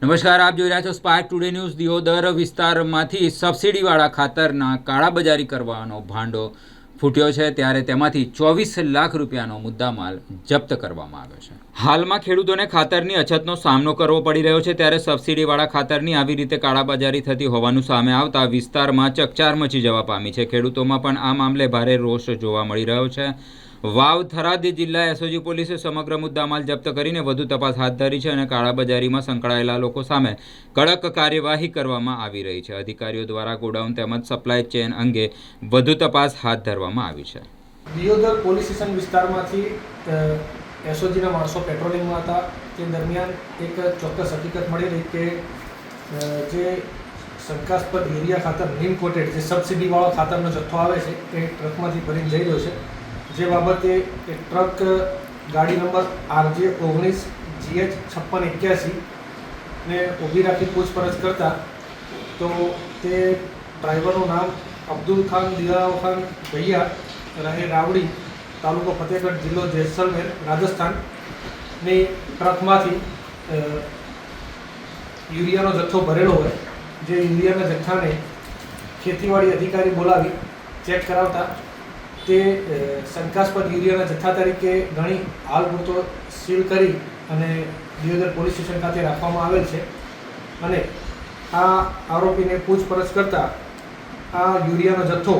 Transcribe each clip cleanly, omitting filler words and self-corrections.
નમસ્કાર, આપ જોઈ રહ્યા છો સ્પાર્ક ટુડે ન્યૂઝ. દિયોદર વિસ્તારમાંથી સબસિડીવાળા ખાતરના કાળાબજારી કરવાનો ભાંડો ફૂટ્યો છે, ત્યારે તેમાંથી 24 લાખ રૂપિયાનો મુદ્દામાલ જપ્ત કરવામાં આવ્યો છે. હાલમાં ખેડૂતોને ખાતરની અછતનો સામનો કરવો પડી રહ્યો છે, ત્યારે સબસિડીવાળા ખાતરની આવી રીતે કાળાબજારી થતી હોવાનું સામે આવતા વિસ્તારમાં ચકચાર મચી જવા પામી છે. ખેડૂતોમાં પણ આ મામલે ભારે રોષ જોવા મળી રહ્યો છે. વાવ થરાદ જિલ્લા એસઓજી પોલીસે સમગ્ર મુદ્દામાલ જપ્ત કરીને વધુ તપાસ હાથ ધરી છે અને કાળાબજારીમાં સંકળાયેલા લોકો સામે કડક કાર્યવાહી કરવામાં આવી રહી છે. અધિકારીઓ દ્વારા ગોડાઉન તેમજ સપ્લાય ચેન અંગે વધુ તપાસ હાથ ધરવામાં આવી છે. દિયોદર પોલીસ સ્ટેશન વિસ્તારમાંથી એસઓજીના માણસો પેટ્રોલિંગમાં હતા. તે દરમિયાન એક ચોક્કસ હકીકત મળી રહી કે જે શંકાસ્પદ યુરિયા ખાતર નીમ કોટેડ જે સબસિડીવાળો ખાતરનો જથ્થો આવે છે એ ટ્રકમાંથી ભરીને જઈ રહ્યો છે. જે બાબતે એક ટ્રક ગાડી નંબર RJ19GH5681 ને ઊભી રાખી પૂછપરછ કરતા તો તે ડ્રાઈવરનું નામ અબ્દુલ ખાન દિલાવર ખાન ભૈયા રહે રાવડી, તાલુકો ફતેહગઢ, જિલ્લો જેસલમેર, રાજસ્થાનની ટ્રકમાંથી યુરિયાનો જથ્થો ભરેલો હોય. જે યુરિયાના જથ્થાને ખેતીવાડી અધિકારી બોલાવી ચેક કરાવતા તે શંકાસ્પદ યુરિયાના જથ્થા તરીકે ગણી હાલ પૂરતો સીલ કરી અને દિયોદર પોલીસ સ્ટેશન ખાતે રાખવામાં આવેલ છે. અને આ આરોપીને પૂછપરછ કરતા આ યુરિયાનો જથ્થો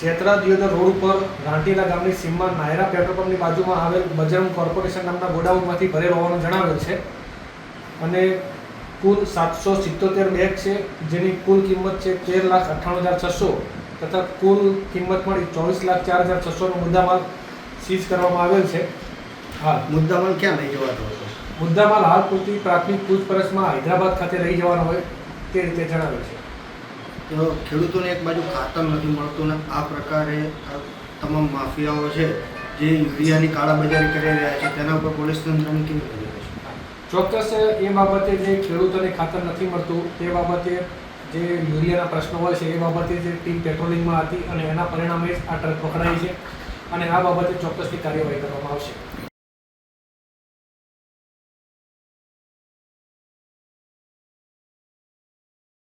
જેતરા દિયોદર રોડ ઉપર ઘાંટીલા ગામની સીમમાં નાયરા પેટ્રોલ પંપની બાજુમાં આવેલ બજરંગ કોર્પોરેશન નામના ગોડાઉનમાંથી ભરેલો હોવાનું જણાવેલ છે. અને કુલ 777 બેગ છે, જેની કુલ કિંમત છે 13,98,600 તથા કુલ કિંમત મળી 24,04,600નો મુદ્દામાલ સીઝ કરવામાં આવેલ છે. હાલ મુદ્દામાલ ક્યાં લઈ જવાનો હતો? મુદ્દામાલ હાલ પૂરતી પ્રાથમિક પૂછપરછમાં હૈદરાબાદ ખાતે લઈ જવાનો હોય તે રીતે જણાવેલ છે. તો ખેડૂતોને એક બાજુ ખાતર નથી મળતું ને આ પ્રકારે તમામ માફિયાઓ છે જે યુરિયાની કાળાબજારી કરી રહ્યા છે તેના ઉપર પોલીસ તંત્રની કેવી નજર છે? ચોક્કસ એ બાબતે જે ખેડૂતોને ખાતર નથી મળતું તે બાબતે જે યુરિયાના પ્રશ્નો હોય છે એ બાબતે જે ટીમ પેટ્રોલિંગમાં હતી અને એના પરિણામે જ આ ટ્રક પકડાઈ છે અને આ બાબતે ચોક્કસની કાર્યવાહી કરવામાં આવશે.